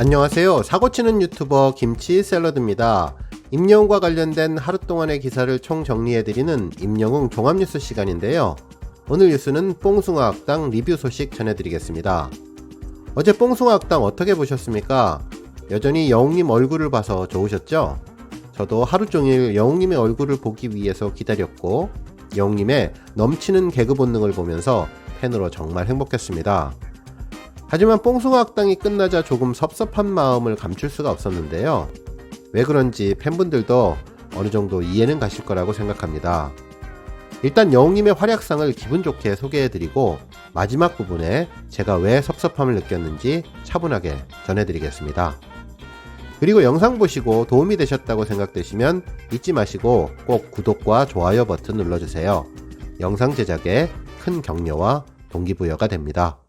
안녕하세요. 사고치는 유튜버 김치샐러드입니다. 임영웅과 관련된 하루 동안의 기사를 총 정리해드리는 임영웅 종합뉴스 시간인데요. 오늘 뉴스는 뽕숭아 학당 리뷰 소식 전해드리겠습니다. 어제 뽕숭아 학당 어떻게 보셨습니까? 여전히 영웅님 얼굴을 봐서 좋으셨죠? 저도 하루 종일 영웅님의 얼굴을 보기 위해서 기다렸고 영웅님의 넘치는 개그 본능을 보면서 팬으로 정말 행복했습니다. 하지만 뽕숭아 학당이 끝나자 조금 섭섭한 마음을 감출 수가 없었는데요. 왜 그런지 팬분들도 어느 정도 이해는 가실 거라고 생각합니다. 일단 영웅님의 활약상을 기분 좋게 소개해드리고 마지막 부분에 제가 왜 섭섭함을 느꼈는지 차분하게 전해드리겠습니다. 그리고 영상 보시고 도움이 되셨다고 생각되시면 잊지 마시고 꼭 구독과 좋아요 버튼 눌러주세요. 영상 제작에 큰 격려와 동기부여가 됩니다.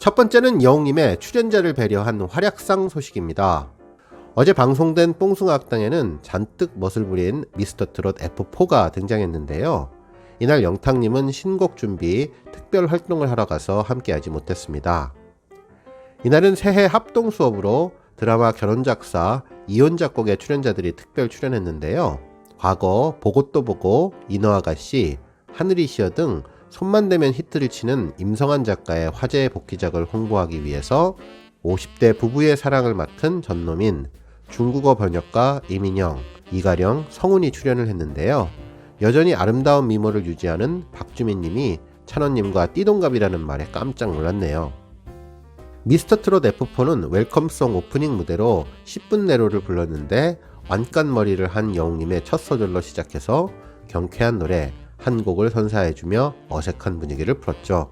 첫 번째는 영웅님의 출연자를 배려한 활약상 소식입니다. 어제 방송된 뽕숭아 학당에는 잔뜩 멋을 부린 미스터트롯 F4가 등장했는데요. 이날 영탁님은 신곡 준비, 특별 활동을 하러 가서 함께하지 못했습니다. 이날은 새해 합동 수업으로 드라마 결혼작사, 이혼작곡의 출연자들이 특별 출연했는데요. 과거 보고 또 보고, 인어아가씨, 하늘이시여 등 손만 대면 히트를 치는 임성한 작가의 화제의 복귀작을 홍보하기 위해서 50대 부부의 사랑을 맡은 전노민, 중국어 번역가 이민영, 이가령, 성훈이 출연을 했는데요. 여전히 아름다운 미모를 유지하는 박주민 님이 찬원님과 띠동갑이라는 말에 깜짝 놀랐네요. 미스터트롯 F4는 웰컴송 오프닝 무대로 10분 내로를 불렀는데 완깐머리를 한 영웅님의 첫 소절로 시작해서 경쾌한 노래 한 곡을 선사해주며 어색한 분위기를 풀었죠.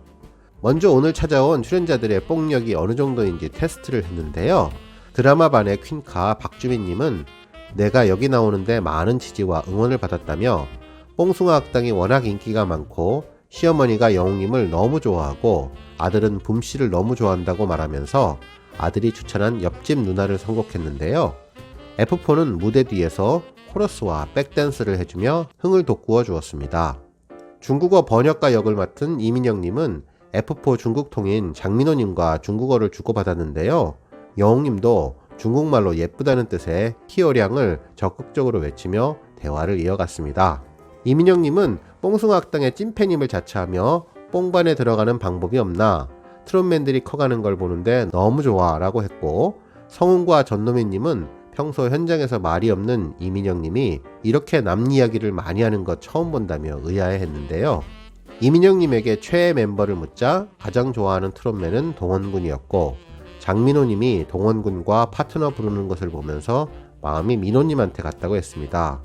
먼저 오늘 찾아온 출연자들의 뽕력이 어느 정도인지 테스트를 했는데요. 드라마반의 퀸카 박주민님은 내가 여기 나오는데 많은 지지와 응원을 받았다며 뽕숭아 학당이 워낙 인기가 많고 시어머니가 영웅님을 너무 좋아하고 아들은 붐씨를 너무 좋아한다고 말하면서 아들이 추천한 옆집 누나를 선곡했는데요. F4는 무대 뒤에서 코러스와 백댄스를 해주며 흥을 돋구어 주었습니다. 중국어 번역가 역을 맡은 이민영님은 F4 중국통인 장민호님과 중국어를 주고받았는데요. 영웅님도 중국말로 예쁘다는 뜻의 키어량을 적극적으로 외치며 대화를 이어갔습니다. 이민영님은 뽕숭아 학당의 찐팬임을 자처하며 뽕반에 들어가는 방법이 없나, 트롯맨들이 커가는 걸 보는데 너무 좋아 라고 했고, 성훈과 전노민님은 평소 현장에서 말이 없는 이민영님이 이렇게 남 이야기를 많이 하는 거 처음 본다며 의아해했는데요. 이민영님에게 최애 멤버를 묻자 가장 좋아하는 트롯맨은 동원군이었고, 장민호님이 동원군과 파트너 부르는 것을 보면서 마음이 민호님한테 갔다고 했습니다.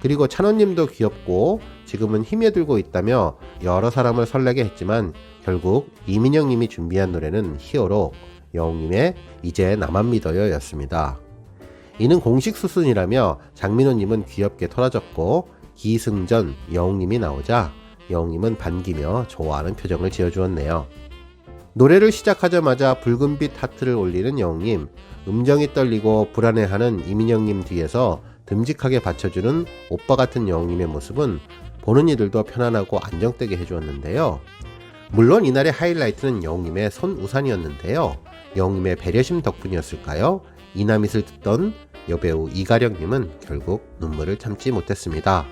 그리고 찬원님도 귀엽고 지금은 힘에 들고 있다며 여러 사람을 설레게 했지만 결국 이민영님이 준비한 노래는 히어로, 영웅님의 이제 나만 믿어요 였습니다. 이는 공식 수순이라며 장민호님은 귀엽게 토라졌고 기승전 영웅님이 나오자 영웅님은 반기며 좋아하는 표정을 지어주었네요. 노래를 시작하자마자 붉은빛 하트를 올리는 영웅님, 음정이 떨리고 불안해하는 이민영님 뒤에서 듬직하게 받쳐주는 오빠 같은 영웅님의 모습은 보는 이들도 편안하고 안정되게 해주었는데요. 물론 이날의 하이라이트는 영웅님의 손우산이었는데요. 영웅님의 배려심 덕분이었을까요? 이남잇을 듣던 여배우 이가령님은 결국 눈물을 참지 못했습니다.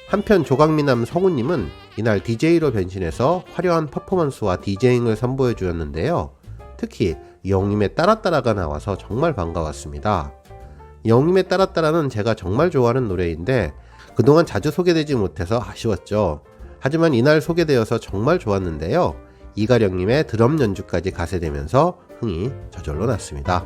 한편 조각미남 성훈님은 이날 DJ로 변신해서 화려한 퍼포먼스와 디제잉을 선보여 주었는데요. 특히 영웅님의 따라따라가 나와서 정말 반가웠습니다. 영웅님의 따라따라는 제가 정말 좋아하는 노래인데 그동안 자주 소개되지 못해서 아쉬웠죠. 하지만 이날 소개되어서 정말 좋았는데요. 이가령님의 드럼 연주까지 가세되면서 흥이 저절로 났습니다.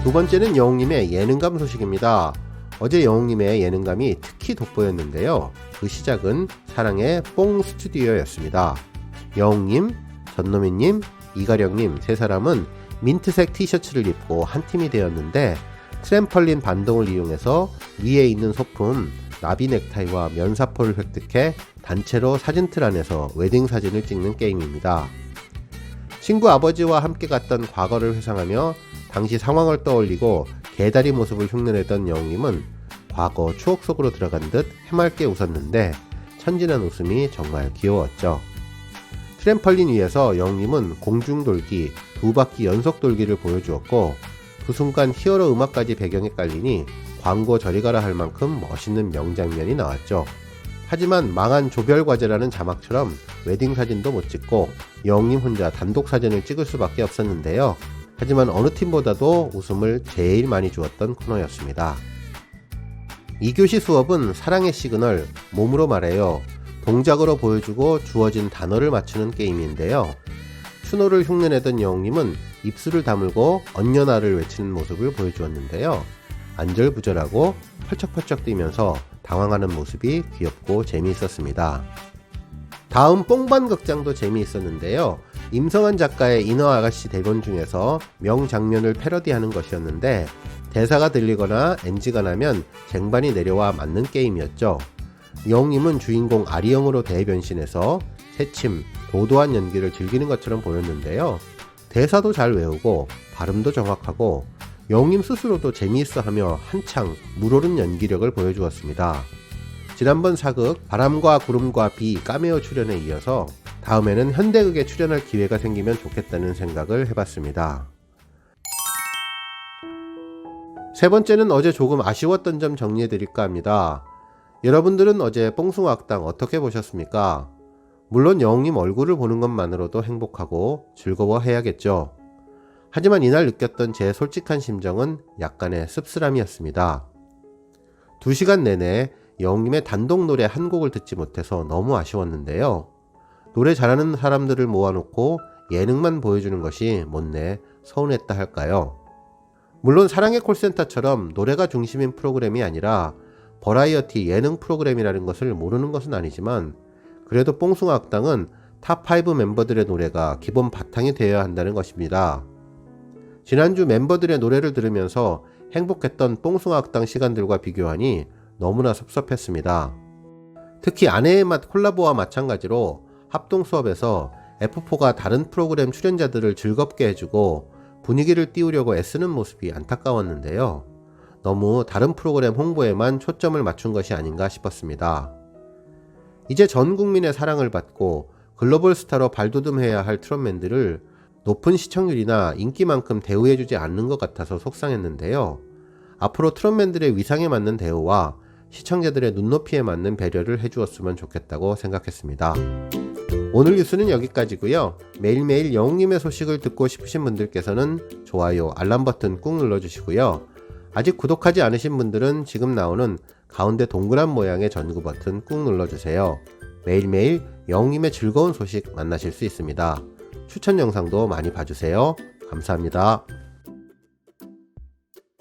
두 번째는 영웅님의 예능감 소식입니다. 어제 영웅님의 예능감이 특히 돋보였는데요. 그 시작은 사랑의 뽕 스튜디오였습니다. 영웅님, 전노민님, 이가령님 세 사람은 민트색 티셔츠를 입고 한 팀이 되었는데 트램펄린 반동을 이용해서 위에 있는 소품 나비 넥타이와 면사포를 획득해 단체로 사진틀 안에서 웨딩 사진을 찍는 게임입니다. 친구 아버지와 함께 갔던 과거를 회상하며 당시 상황을 떠올리고 개다리 모습을 흉내내던 영웅님은 과거 추억 속으로 들어간 듯 해맑게 웃었는데 천진한 웃음이 정말 귀여웠죠. 트램펄린 위에서 영웅님은 공중돌기, 2바퀴 연속 돌기를 보여주었고 그 순간 히어로 음악까지 배경에 깔리니 광고 저리 가라 할 만큼 멋있는 명장면이 나왔죠. 하지만 망한 조별과제라는 자막처럼 웨딩 사진도 못 찍고 영웅님 혼자 단독 사진을 찍을 수밖에 없었는데요. 하지만 어느 팀보다도 웃음을 제일 많이 주었던 코너였습니다. 2교시 수업은 사랑의 시그널, 몸으로 말해요. 동작으로 보여주고 주어진 단어를 맞추는 게임인데요. 추노를 흉내내던 영웅님은 입술을 다물고 언녀나를 외치는 모습을 보여주었는데요. 안절부절하고 펄쩍펄쩍 뛰면서 당황하는 모습이 귀엽고 재미있었습니다. 다음 뽕반극장도 재미있었는데요. 임성한 작가의 인어 아가씨 대본 중에서 명장면을 패러디하는 것이었는데 대사가 들리거나 NG가 나면 쟁반이 내려와 맞는 게임이었죠. 영웅님은 주인공 아리영으로 대변신해서 새침, 도도한 연기를 즐기는 것처럼 보였는데요. 대사도 잘 외우고 발음도 정확하고 영웅님 스스로도 재미있어하며 한창 물오른 연기력을 보여주었습니다. 지난번 사극 바람과 구름과 비 카메오 출연에 이어서 다음에는 현대극에 출연할 기회가 생기면 좋겠다는 생각을 해봤습니다. 세 번째는 어제 조금 아쉬웠던 점 정리해드릴까 합니다. 여러분들은 어제 뽕숭아학당 어떻게 보셨습니까? 물론 영웅님 얼굴을 보는 것만으로도 행복하고 즐거워해야겠죠. 하지만 이날 느꼈던 제 솔직한 심정은 약간의 씁쓸함이었습니다. 2시간 내내 영웅님의 단독 노래 한 곡을 듣지 못해서 너무 아쉬웠는데요. 노래 잘하는 사람들을 모아놓고 예능만 보여주는 것이 못내 서운했다 할까요? 물론 사랑의 콜센터처럼 노래가 중심인 프로그램이 아니라 버라이어티 예능 프로그램이라는 것을 모르는 것은 아니지만 그래도 뽕숭아학당은 탑5 멤버들의 노래가 기본 바탕이 되어야 한다는 것입니다. 지난주 멤버들의 노래를 들으면서 행복했던 뽕숭아학당 시간들과 비교하니 너무나 섭섭했습니다. 특히 아내의 맛 콜라보와 마찬가지로 합동 수업에서 F4가 다른 프로그램 출연자들을 즐겁게 해주고 분위기를 띄우려고 애쓰는 모습이 안타까웠는데요. 너무 다른 프로그램 홍보에만 초점을 맞춘 것이 아닌가 싶었습니다. 이제 전 국민의 사랑을 받고 글로벌 스타로 발돋움해야 할 트롯맨들을 높은 시청률이나 인기만큼 대우해주지 않는 것 같아서 속상했는데요. 앞으로 트롯맨들의 위상에 맞는 대우와 시청자들의 눈높이에 맞는 배려를 해주었으면 좋겠다고 생각했습니다. 오늘 뉴스는 여기까지고요. 매일매일 영웅님의 소식을 듣고 싶으신 분들께서는 좋아요, 알람 버튼 꾹 눌러주시고요. 아직 구독하지 않으신 분들은 지금 나오는 가운데 동그란 모양의 전구 버튼 꾹 눌러주세요. 매일매일 영웅님의 즐거운 소식 만나실 수 있습니다. 추천 영상도 많이 봐주세요. 감사합니다.